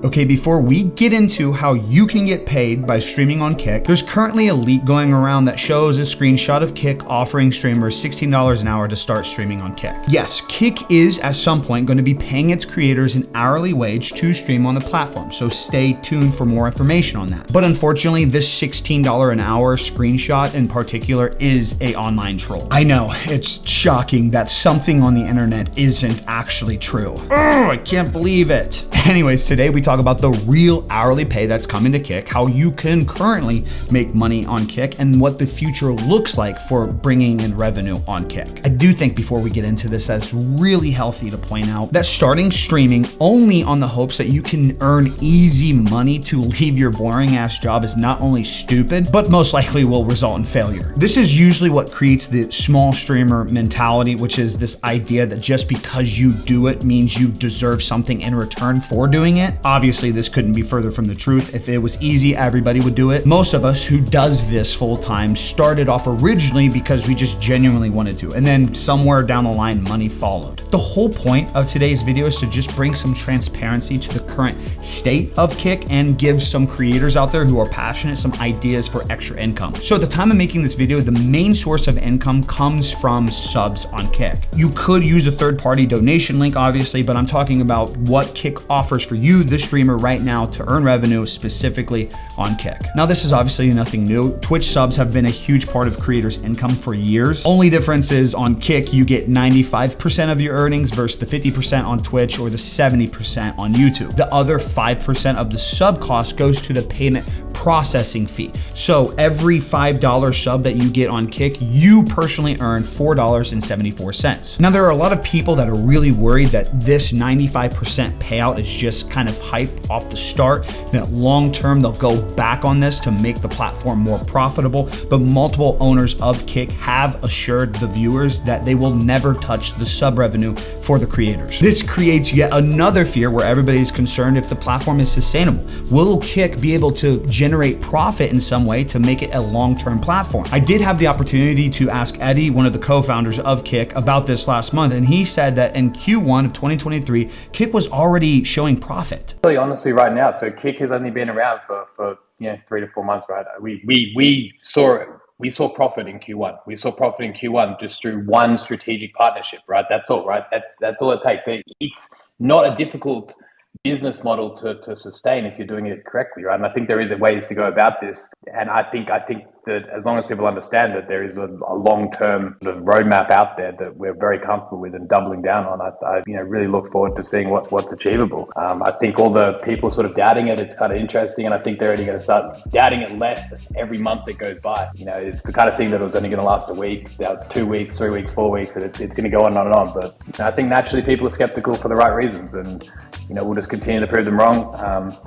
Okay, before we get into how you can get paid by streaming on Kick, there's currently a leak going around that shows a screenshot of Kick offering streamers $16 an hour to start streaming on Kick. Yes, Kick is at some point going to be paying its creators an hourly wage to stream on the platform, so stay tuned for more information on that. But unfortunately, this $16 an hour screenshot in particular is an online troll. I know, it's shocking that something on the internet isn't actually true. Oh, I can't believe it. Anyways, today we talk about the real hourly pay that's coming to Kick, how you can currently make money on Kick, and what the future looks like for bringing in revenue on Kick. I do think before we get into this, that it's really healthy to point out that starting streaming only on the hopes that you can earn easy money to leave your boring ass job is not only stupid, but most likely will result in failure. This is usually what creates the small streamer mentality, which is this idea that just because you do it means you deserve something in return for doing it. Obviously, this couldn't be further from the truth. If it was easy, everybody would do it. Most of us who does this full time started off originally because we just genuinely wanted to, and then somewhere down the line, money followed. The whole point of today's video is to just bring some transparency to the current state of Kick and give some creators out there who are passionate some ideas for extra income. So at the time of making this video, the main source of income comes from subs on Kick. You could use a third-party donation link, obviously, but I'm talking about what Kick offers for you, the streamer, right now to earn revenue specifically on Kick. Now, this is obviously nothing new. Twitch subs have been a huge part of creators' income for years. Only difference is on Kick, you get 95% of your earnings versus the 50% on Twitch or the 70% on YouTube. The other 5% of the sub cost goes to the payment processing fee. So every $5 sub that you get on Kick, you personally earn $4.74. Now, there are a lot of people that are really worried that this 95% payout is just kind of hype off the start, that long term they'll go back on this to make the platform more profitable. But multiple owners of Kick have assured the viewers that they will never touch the sub revenue for the creators. This creates yet another fear where everybody's concerned if the platform is sustainable. Will Kick be able to generate profit in some way to make it a long-term platform? I did have the opportunity to ask Eddie, one of the co-founders of Kick, about this last month, and he said that in Q1 of 2023, Kick was already showing profit. Really, honestly, right now, so Kick has only been around for 3 to 4 months, right? We saw profit in Q1. We saw profit in Q1 just through one strategic partnership, right? That's all, right? That's all it takes. It's not a difficult business model to sustain if you're doing it correctly, right? And I think there is ways to go about this. And I think that as long as people understand that there is a long-term sort of roadmap out there that we're very comfortable with and doubling down on, I really look forward to seeing what's achievable. I think all the people sort of doubting it, it's kind of interesting, and I think they're already going to start doubting it less every month that goes by. It's the kind of thing that was only going to last a week, 2 weeks, 3 weeks, 4 weeks, and it's going to go on and on. But I think naturally people are skeptical for the right reasons, and we'll just continue to prove them wrong.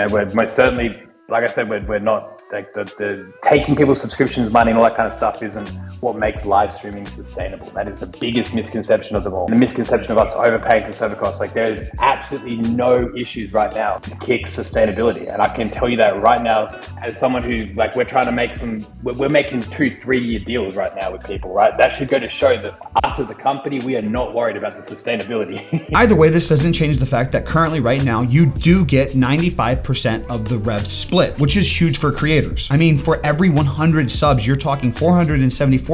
We're most certainly, like I said, we're not like the taking people's subscriptions money and all that kind of stuff isn't what makes live streaming sustainable. That is the biggest misconception of them all. The misconception of us overpaying for server costs. Like, there is absolutely no issues right now to Kick's sustainability. And I can tell you that right now, as someone who, like, we're trying to make we're making 2-3 year deals right now with people, right? That should go to show that us as a company, we are not worried about the sustainability. Either way, this doesn't change the fact that currently right now, you do get 95% of the rev split, which is huge for creators. I mean, for every 100 subs, you're talking $474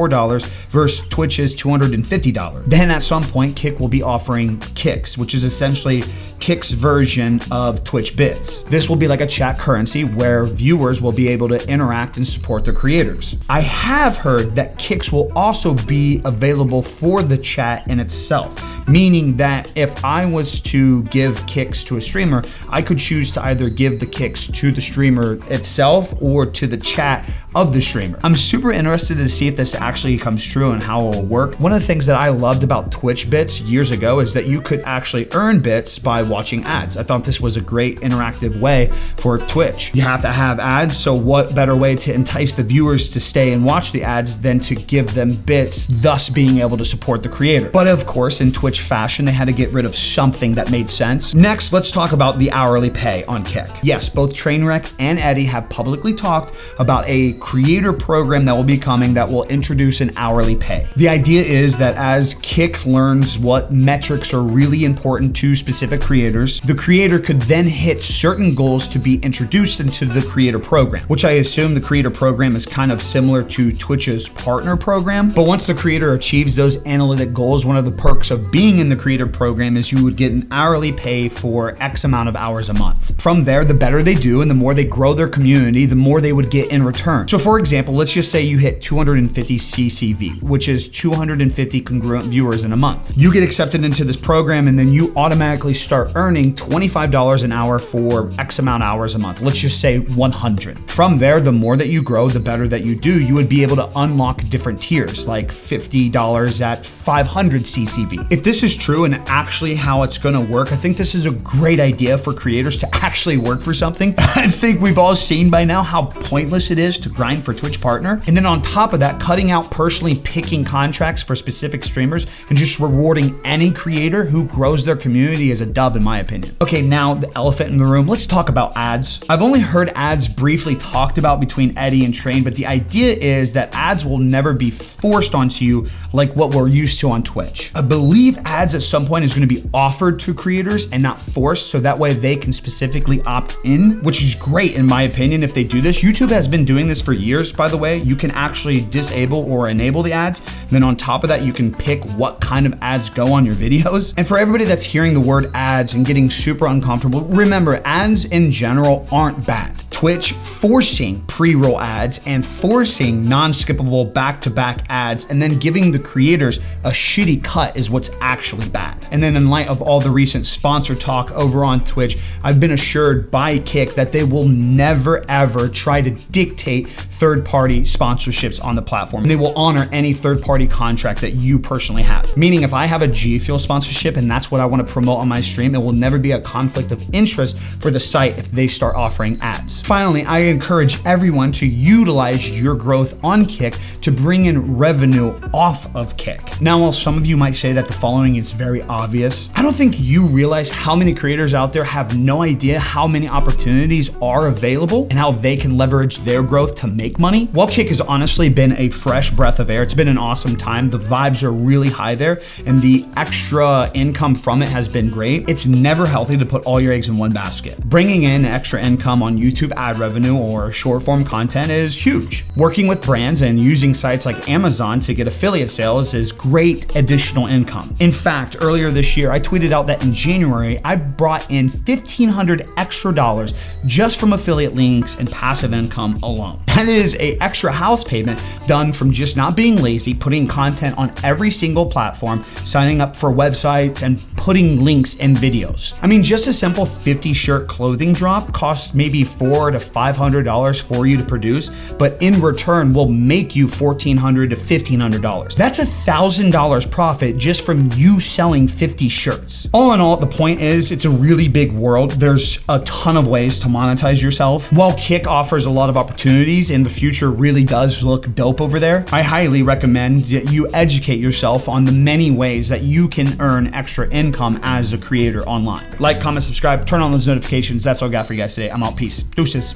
versus Twitch's $250. Then at some point, Kick will be offering Kicks, which is essentially Kick's version of Twitch bits. This will be like a chat currency where viewers will be able to interact and support their creators. I have heard that Kicks will also be available for the chat in itself, meaning that if I was to give Kicks to a streamer, I could choose to either give the Kicks to the streamer itself or to the chat of the streamer. I'm super interested to see if this actually comes true and how it will work. One of the things that I loved about Twitch bits years ago is that you could actually earn bits by watching ads. I thought this was a great interactive way for Twitch. You have to have ads, so what better way to entice the viewers to stay and watch the ads than to give them bits, thus being able to support the creator. But of course, in Twitch fashion, they had to get rid of something that made sense. Next, let's talk about the hourly pay on Kick. Yes, both Trainwreck and Eddie have publicly talked about a creator program that will be coming that will introduce an hourly pay. The idea is that as Kick learns what metrics are really important to specific creators, creators, the creator could then hit certain goals to be introduced into the creator program, which I assume the creator program is kind of similar to Twitch's partner program. But once the creator achieves those analytic goals, one of the perks of being in the creator program is you would get an hourly pay for X amount of hours a month. From there, the better they do and the more they grow their community, the more they would get in return. So for example, let's just say you hit 250 CCV, which is 250 congruent viewers in a month. You get accepted into this program and then you automatically start earning $25 an hour for X amount of hours a month. Let's just say 100. From there, the more that you grow, the better that you do, you would be able to unlock different tiers like $50 at 500 CCV. If this is true and actually how it's gonna work, I think this is a great idea for creators to actually work for something. I think we've all seen by now how pointless it is to grind for Twitch partner. And then on top of that, cutting out personally picking contracts for specific streamers and just rewarding any creator who grows their community is a dub in my opinion. Okay, now the elephant in the room, let's talk about ads. I've only heard ads briefly talked about between Eddie and Train, but the idea is that ads will never be forced onto you like what we're used to on Twitch. I believe ads at some point is going to be offered to creators and not forced, so that way they can specifically opt in, which is great in my opinion if they do this. YouTube has been doing this for years, by the way. You can actually disable or enable the ads. And then on top of that, you can pick what kind of ads go on your videos. And for everybody that's hearing the word ads and getting super uncomfortable, remember, ads in general aren't bad. Twitch forcing pre-roll ads and forcing non-skippable back-to-back ads and then giving the creators a shitty cut is what's actually bad. And then in light of all the recent sponsor talk over on Twitch, I've been assured by Kick that they will never ever try to dictate third-party sponsorships on the platform. They will honor any third-party contract that you personally have. Meaning if I have a G Fuel sponsorship and that's what I want to promote on my stream, it will never be a conflict of interest for the site if they start offering ads. Finally, I encourage everyone to utilize your growth on Kick to bring in revenue off of Kick. Now, while some of you might say that the following is very obvious, I don't think you realize how many creators out there have no idea how many opportunities are available and how they can leverage their growth to make money. While Kick has honestly been a fresh breath of air, it's been an awesome time. The vibes are really high there and the extra income from it has been great. It's never healthy to put all your eggs in one basket. Bringing in extra income on YouTube ad revenue or short form content is huge. Working with brands and using sites like Amazon to get affiliate sales is great additional income. In fact, earlier this year, I tweeted out that in January, I brought in $1,500 extra dollars just from affiliate links and passive income alone. And it is an extra house payment done from just not being lazy, putting content on every single platform, signing up for websites, and putting links in videos. I mean, just a simple 50 shirt clothing drop costs maybe $400 to $500 for you to produce, but in return will make you $1,400 to $1,500. That's $1,000 profit just from you selling 50 shirts. All in all, the point is it's a really big world. There's a ton of ways to monetize yourself. While Kick offers a lot of opportunities and the future really does look dope over there, I highly recommend that you educate yourself on the many ways that you can earn extra income as a creator online. Like, comment, subscribe, turn on those notifications. That's all I got for you guys today. I'm out. Peace. Deuces.